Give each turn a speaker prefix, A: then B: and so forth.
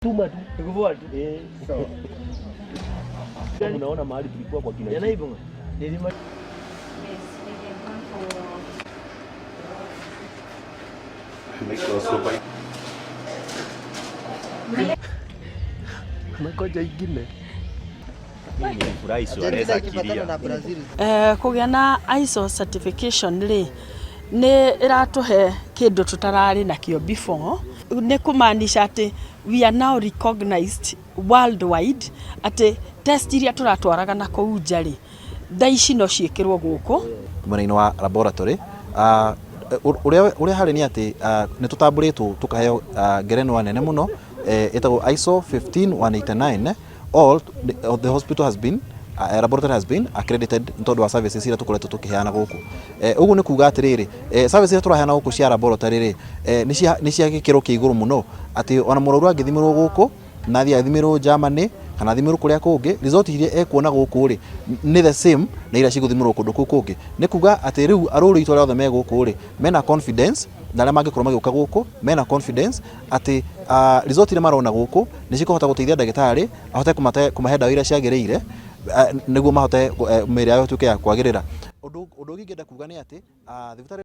A: Tuma tu, nikuvua tu. Sawa. Unaona mahali tulikuwa kwa kina. Yanaibu. Nilima. Microscope. Makoja ingine.
B: Kũgĩa na ISO certification rĩ nĩ ĩratũhe kĩndũ tutararĩ nakĩo before, nĩ kũmaanisha atĩ we are now recognized worldwide atĩ test iria tũratwaraga na kũu nja rĩ thaa ici no ciĩkĩrwo gũkũ
C: mwena-inĩ wa laboratory. Ũrĩa harĩ nĩ atĩ nĩ tũtambũrĩtwo tũkaheo ngerenwa nene mũno ĩtagwo ISO 15189. All the hospital has been laboratory has been accredited ntondu wa services iria tukoretwo tukiheana guku. Ugu ni kuga atiriri services iria turaheana guku cia laboratory ri ni cia gikiro kia iguru muno ati ona mũrwaru angithimirwo guku na thia athimirwo Germany kana athimirwo kuria kungi result iria ekuona guku ri ni the same na iria ciguthimirwo kundu kungi. Ni kuga ati riu aruru itwa othe me guku ri mena confidence na arĩa mangĩkorwo magĩũka gũkũ mena confidence atĩ result iria marona gũkũ nĩ cikũhota gũteithia ndagĩtarĩ ahote kũmahe ndawa iria ciagĩrĩire nĩguo mahote mĩĩrĩ yao ĩtuĩke ya kwagĩrĩra. Ũndũ ũngĩ ingĩenda kuga nĩ atĩ thibitarĩ